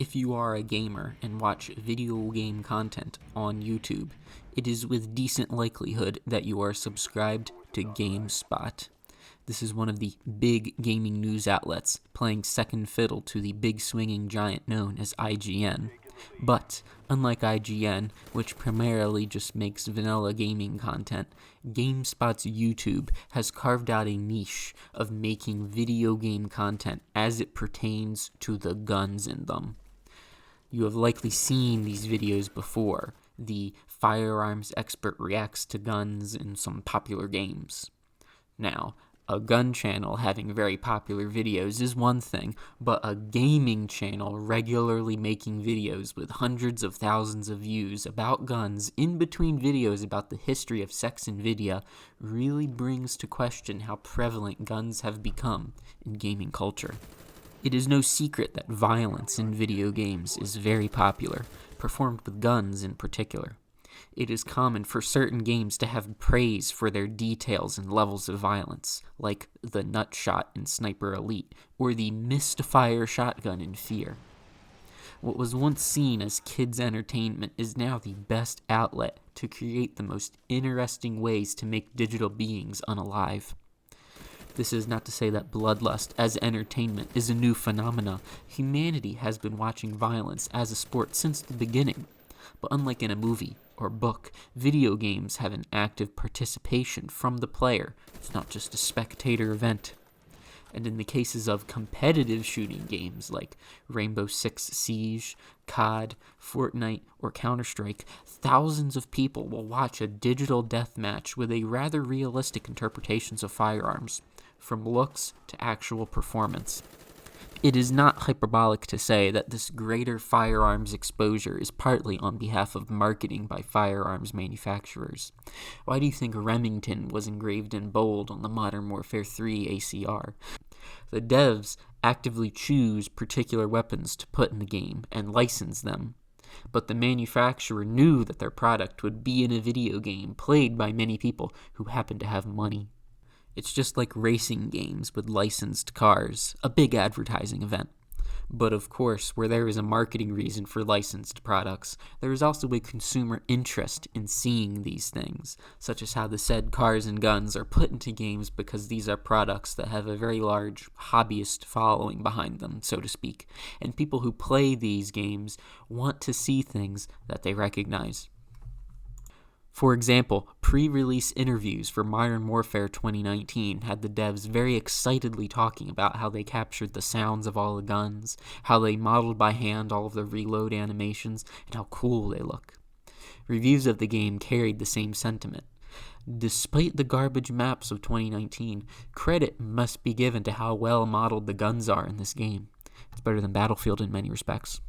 If you are a gamer and watch video game content on YouTube, it is with decent likelihood that you are subscribed to GameSpot. This is one of the big gaming news outlets, playing second fiddle to the big swinging giant known as IGN. But, unlike IGN, which primarily just makes vanilla gaming content, GameSpot's YouTube has carved out a niche of making video game content as it pertains to the guns in them. You have likely seen these videos before. The firearms expert reacts to guns in some popular games. Now, a gun channel having very popular videos is one thing, but a gaming channel regularly making videos with hundreds of thousands of views about guns in between videos about the history of sex and vidya really brings to question how prevalent guns have become in gaming culture. It is no secret that violence in video games is very popular, performed with guns in particular. It is common for certain games to have praise for their details and levels of violence, like the nut shot in Sniper Elite, or the misfire shotgun in Fear. What was once seen as kids' entertainment is now the best outlet to create the most interesting ways to make digital beings unalive. This is not to say that bloodlust as entertainment is a new phenomena. Humanity has been watching violence as a sport since the beginning. But unlike in a movie or book, video games have an active participation from the player. It's not just a spectator event. And in the cases of competitive shooting games like Rainbow Six Siege, COD, Fortnite, or Counter-Strike, thousands of people will watch a digital deathmatch with a rather realistic interpretations of firearms, from looks to actual performance. It is not hyperbolic to say that this greater firearms exposure is partly on behalf of marketing by firearms manufacturers. Why do you think Remington was engraved in bold on the Modern Warfare 3 ACR? The devs actively choose particular weapons to put in the game and license them. But the manufacturer knew that their product would be in a video game played by many people who happen to have money. It's just like racing games with licensed cars, a big advertising event. But of course, where there is a marketing reason for licensed products, there is also a consumer interest in seeing these things, such as how the said cars and guns are put into games because these are products that have a very large hobbyist following behind them, so to speak, and people who play these games want to see things that they recognize. For example, pre-release interviews for Modern Warfare 2019 had the devs very excitedly talking about how they captured the sounds of all the guns, how they modeled by hand all of the reload animations, and how cool they look. Reviews of the game carried the same sentiment. Despite the garbage maps of 2019, credit must be given to how well modeled the guns are in this game. It's better than Battlefield in many respects.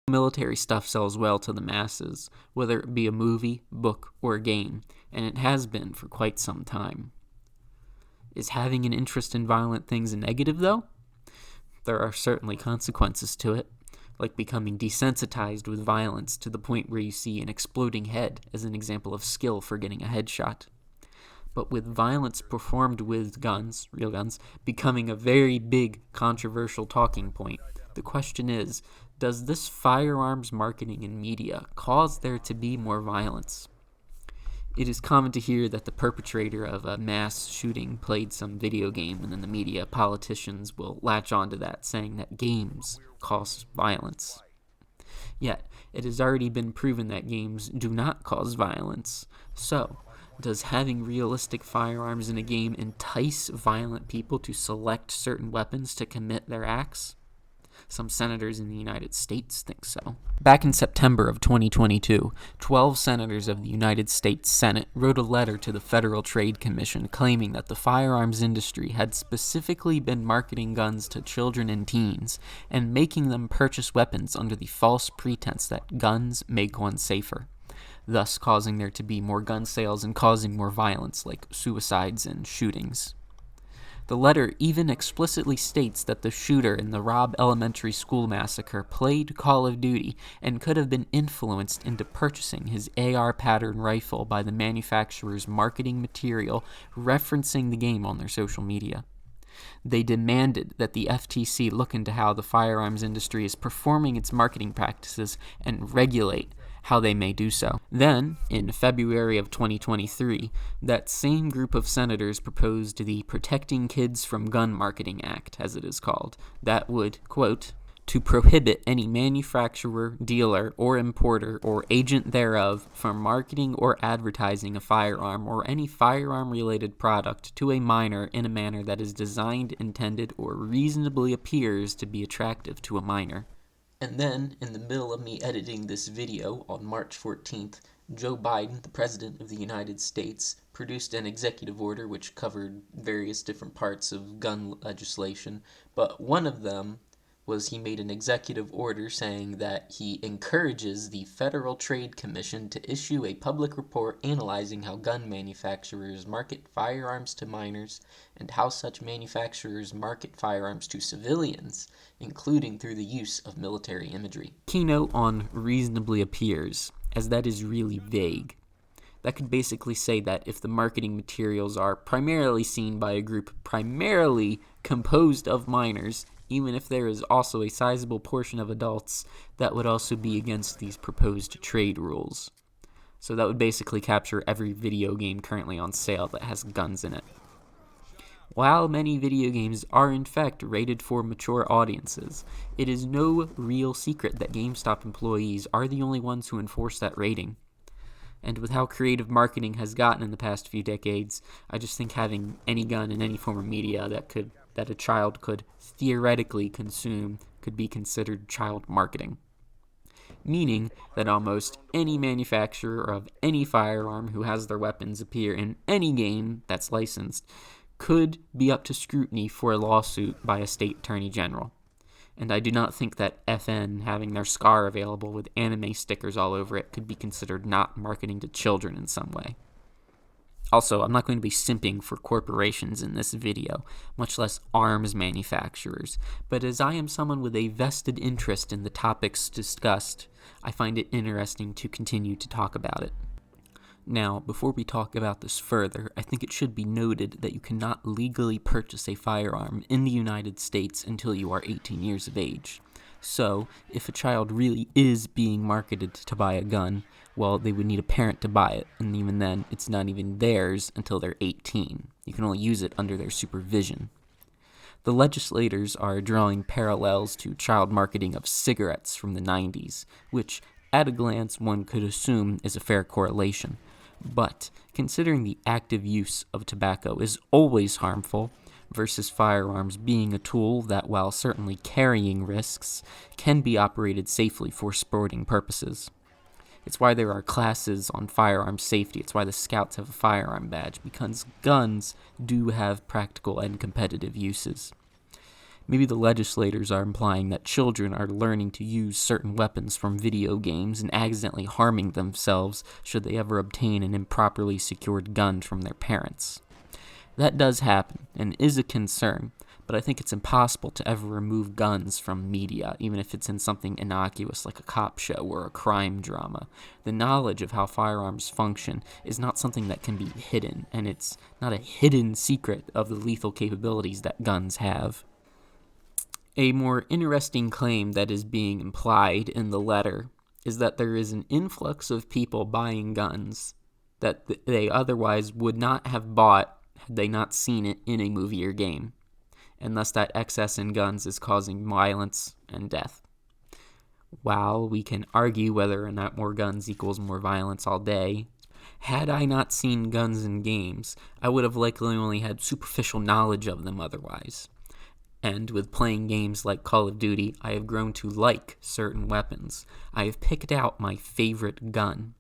Military stuff sells well to the masses, whether it be a movie, book, or a game, and it has been for quite some time. Is having an interest in violent things a negative, though? There are certainly consequences to it, like becoming desensitized with violence to the point where you see an exploding head as an example of skill for getting a headshot. But with violence performed with guns, real guns, becoming a very big controversial talking point, the question is, does this firearms marketing and media cause there to be more violence? It is common to hear that the perpetrator of a mass shooting played some video game, and then the media, politicians will latch onto that, saying that games cause violence. Yet, it has already been proven that games do not cause violence. So, does having realistic firearms in a game entice violent people to select certain weapons to commit their acts? Some senators in the United States think so. Back in September of 2022, 12 senators of the United States Senate wrote a letter to the Federal Trade Commission claiming that the firearms industry had specifically been marketing guns to children and teens and making them purchase weapons under the false pretense that guns make one safer, thus causing there to be more gun sales and causing more violence like suicides and shootings. The letter even explicitly states that the shooter in the Robb Elementary School massacre played Call of Duty and could have been influenced into purchasing his AR pattern rifle by the manufacturer's marketing material referencing the game on their social media. They demanded that the FTC look into how the firearms industry is performing its marketing practices and regulate how they may do so. Then, in February of 2023, that same group of senators proposed the Protecting Kids from Gun Marketing Act, as it is called, that would, quote, to prohibit any manufacturer, dealer, or importer, or agent thereof from marketing or advertising a firearm or any firearm-related product to a minor in a manner that is designed, intended, or reasonably appears to be attractive to a minor. And then, in the middle of me editing this video on March 14th, Joe Biden, the President of the United States, produced an executive order which covered various different parts of gun legislation, but one of them was he made an executive order saying that he encourages the Federal Trade Commission to issue a public report analyzing how gun manufacturers market firearms to minors and how such manufacturers market firearms to civilians, including through the use of military imagery. Keynote on reasonably appears, as that is really vague. That could basically say that if the marketing materials are primarily seen by a group primarily composed of minors, even if there is also a sizable portion of adults, that would also be against these proposed trade rules. So that would basically capture every video game currently on sale that has guns in it. While many video games are in fact rated for mature audiences, it is no real secret that GameStop employees are the only ones who enforce that rating. And with how creative marketing has gotten in the past few decades, I just think having any gun in any form of media that a child could theoretically consume could be considered child marketing. Meaning that almost any manufacturer of any firearm who has their weapons appear in any game that's licensed could be up to scrutiny for a lawsuit by a state attorney general. And I do not think that FN having their SCAR available with anime stickers all over it could be considered not marketing to children in some way. Also, I'm not going to be simping for corporations in this video, much less arms manufacturers, but as I am someone with a vested interest in the topics discussed, I find it interesting to continue to talk about it. Now, before we talk about this further, I think it should be noted that you cannot legally purchase a firearm in the United States until you are 18 years of age. So, if a child really is being marketed to buy a gun, well, they would need a parent to buy it, and even then, it's not even theirs until they're 18. You can only use it under their supervision. The legislators are drawing parallels to child marketing of cigarettes from the 90s, which, at a glance, one could assume is a fair correlation. But, considering the active use of tobacco is always harmful, versus firearms being a tool that, while certainly carrying risks, can be operated safely for sporting purposes. It's why there are classes on firearm safety. It's why the Scouts have a firearm badge, because guns do have practical and competitive uses. Maybe the legislators are implying that children are learning to use certain weapons from video games and accidentally harming themselves should they ever obtain an improperly secured gun from their parents. That does happen, and is a concern, but I think it's impossible to ever remove guns from media, even if it's in something innocuous like a cop show or a crime drama. The knowledge of how firearms function is not something that can be hidden, and it's not a hidden secret of the lethal capabilities that guns have. A more interesting claim that is being implied in the letter is that there is an influx of people buying guns that they otherwise would not have bought had they not seen it in a movie or game, and thus that excess in guns is causing violence and death. While we can argue whether or not more guns equals more violence all day, had I not seen guns in games, I would have likely only had superficial knowledge of them otherwise. And with playing games like Call of Duty, I have grown to like certain weapons. I have picked out my favorite gun.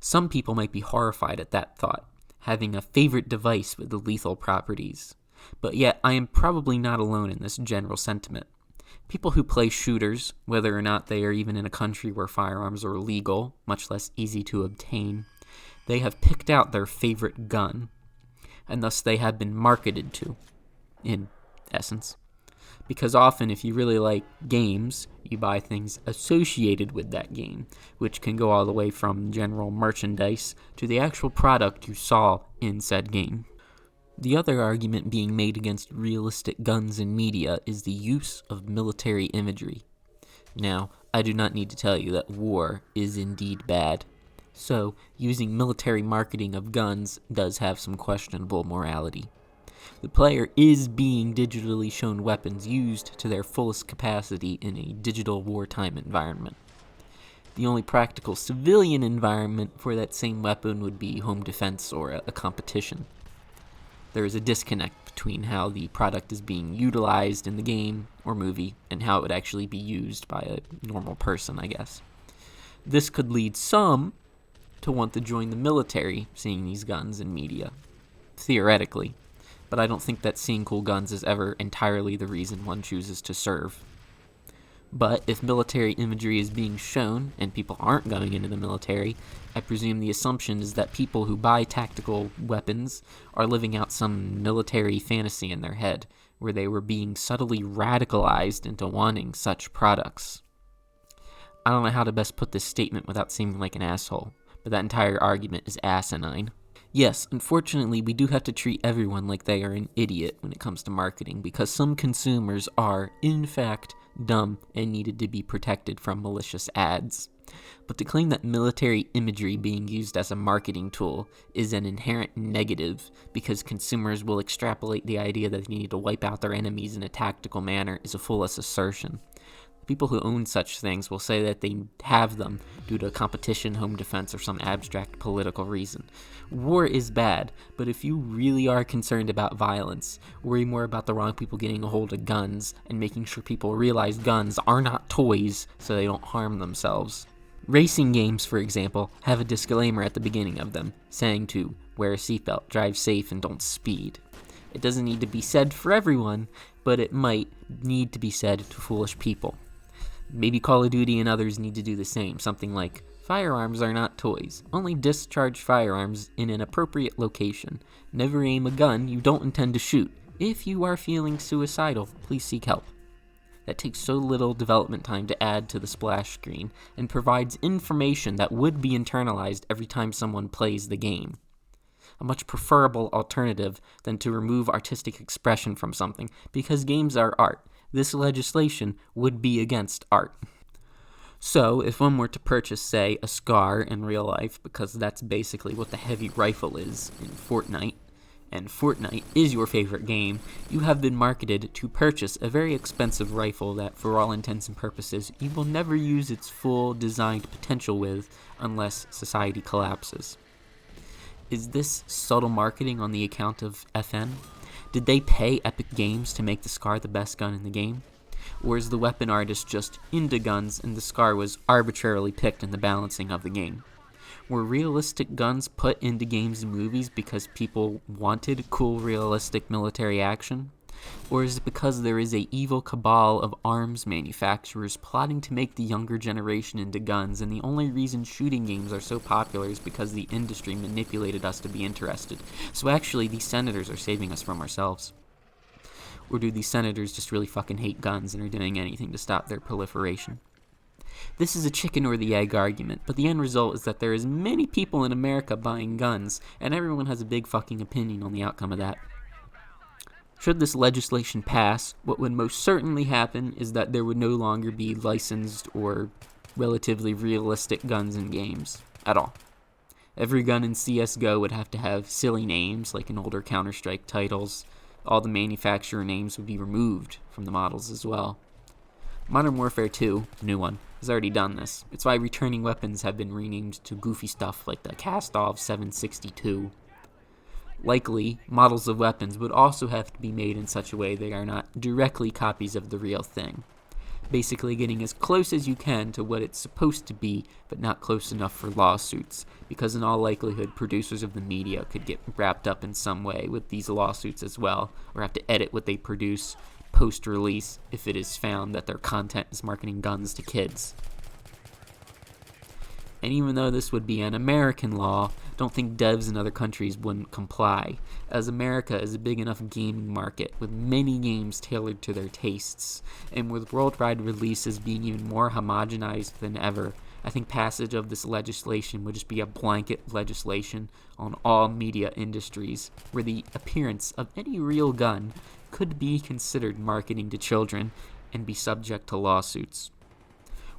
Some people might be horrified at that thought, having a favorite device with the lethal properties. But yet, I am probably not alone in this general sentiment. People who play shooters, whether or not they are even in a country where firearms are legal, much less easy to obtain, they have picked out their favorite gun, and thus they have been marketed to, in essence. Because often, if you really like games, you buy things associated with that game, which can go all the way from general merchandise to the actual product you saw in said game. The other argument being made against realistic guns in media is the use of military imagery. Now, I do not need to tell you that war is indeed bad. So, using military marketing of guns does have some questionable morality. The player is being digitally shown weapons used to their fullest capacity in a digital wartime environment. The only practical civilian environment for that same weapon would be home defense or a competition. There is a disconnect between how the product is being utilized in the game or movie and how it would actually be used by a normal person, I guess. This could lead some to want to join the military seeing these guns in media, theoretically, but I don't think that seeing cool guns is ever entirely the reason one chooses to serve. But if military imagery is being shown and people aren't going into the military, I presume the assumption is that people who buy tactical weapons are living out some military fantasy in their head, where they were being subtly radicalized into wanting such products. I don't know how to best put this statement without seeming like an asshole, but that entire argument is asinine. Yes, unfortunately, we do have to treat everyone like they are an idiot when it comes to marketing, because some consumers are, in fact, dumb and needed to be protected from malicious ads. But to claim that military imagery being used as a marketing tool is an inherent negative because consumers will extrapolate the idea that they need to wipe out their enemies in a tactical manner is a foolish assertion. People who own such things will say that they have them due to competition, home defense, or some abstract political reason. War is bad, but if you really are concerned about violence, worry more about the wrong people getting a hold of guns and making sure people realize guns are not toys so they don't harm themselves. Racing games, for example, have a disclaimer at the beginning of them, saying to wear a seatbelt, drive safe, and don't speed. It doesn't need to be said for everyone, but it might need to be said to foolish people. Maybe Call of Duty and others need to do the same, something like, firearms are not toys. Only discharge firearms in an appropriate location. Never aim a gun you don't intend to shoot. If you are feeling suicidal, please seek help. That takes so little development time to add to the splash screen, and provides information that would be internalized every time someone plays the game. A much preferable alternative than to remove artistic expression from something, because games are art. This legislation would be against art. So, if one were to purchase, say, a SCAR in real life, because that's basically what the heavy rifle is in Fortnite, and Fortnite is your favorite game, you have been marketed to purchase a very expensive rifle that, for all intents and purposes, you will never use its full designed potential with unless society collapses. Is this subtle marketing on the account of FN? Did they pay Epic Games to make the SCAR the best gun in the game? Or is the weapon artist just into guns and the SCAR was arbitrarily picked in the balancing of the game? Were realistic guns put into games and movies because people wanted cool, realistic military action? Or is it because there is an evil cabal of arms manufacturers plotting to make the younger generation into guns, and the only reason shooting games are so popular is because the industry manipulated us to be interested? So actually, these senators are saving us from ourselves. Or do these senators just really fucking hate guns and are doing anything to stop their proliferation? This is a chicken or the egg argument, but the end result is that there is many people in America buying guns, and everyone has a big fucking opinion on the outcome of that. Should this legislation pass, what would most certainly happen is that there would no longer be licensed or relatively realistic guns in games at all. Every gun in CSGO would have to have silly names like in older Counter-Strike titles. All the manufacturer names would be removed from the models as well. Modern Warfare 2, new one, has already done this. It's why returning weapons have been renamed to goofy stuff like the Kastov 762. Likely, models of weapons would also have to be made in such a way they are not directly copies of the real thing. Basically getting as close as you can to what it's supposed to be, but not close enough for lawsuits, because in all likelihood producers of the media could get wrapped up in some way with these lawsuits as well, or have to edit what they produce post-release if it is found that their content is marketing guns to kids. And even though this would be an American law, don't think devs in other countries wouldn't comply, as America is a big enough gaming market with many games tailored to their tastes, and with worldwide releases being even more homogenized than ever, I think passage of this legislation would just be a blanket legislation on all media industries where the appearance of any real gun could be considered marketing to children and be subject to lawsuits.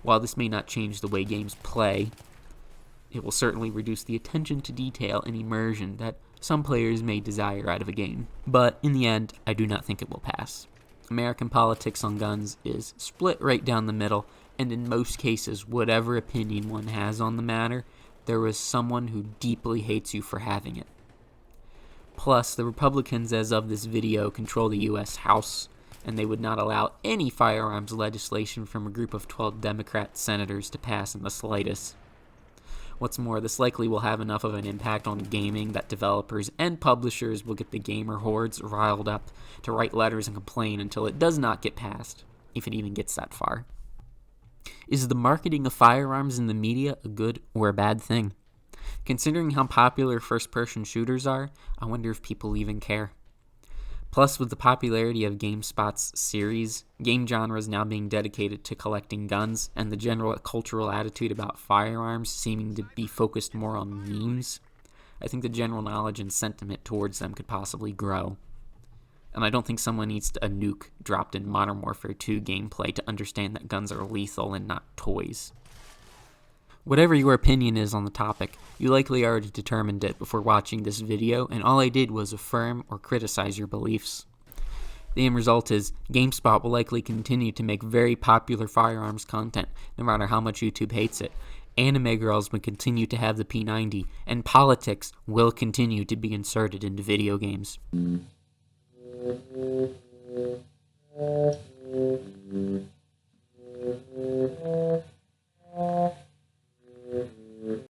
While this may not change the way games play, it will certainly reduce the attention to detail and immersion that some players may desire out of a game. But in the end, I do not think it will pass. American politics on guns is split right down the middle, and in most cases, whatever opinion one has on the matter, there is someone who deeply hates you for having it. Plus, the Republicans, as of this video, control the U.S. House, and they would not allow any firearms legislation from a group of 12 Democrat senators to pass in the slightest. What's more, this likely will have enough of an impact on gaming that developers and publishers will get the gamer hordes riled up to write letters and complain until it does not get passed, if it even gets that far. Is the marketing of firearms in the media a good or a bad thing? Considering how popular first-person shooters are, I wonder if people even care. Plus, with the popularity of GameSpot's series, game genres now being dedicated to collecting guns, and the general cultural attitude about firearms seeming to be focused more on memes, I think the general knowledge and sentiment towards them could possibly grow. And I don't think someone needs a nuke dropped in Modern Warfare 2 gameplay to understand that guns are lethal and not toys. Whatever your opinion is on the topic, you likely already determined it before watching this video, and all I did was affirm or criticize your beliefs. The end result is, GameSpot will likely continue to make very popular firearms content, no matter how much YouTube hates it. Anime girls will continue to have the P90, and politics will continue to be inserted into video games.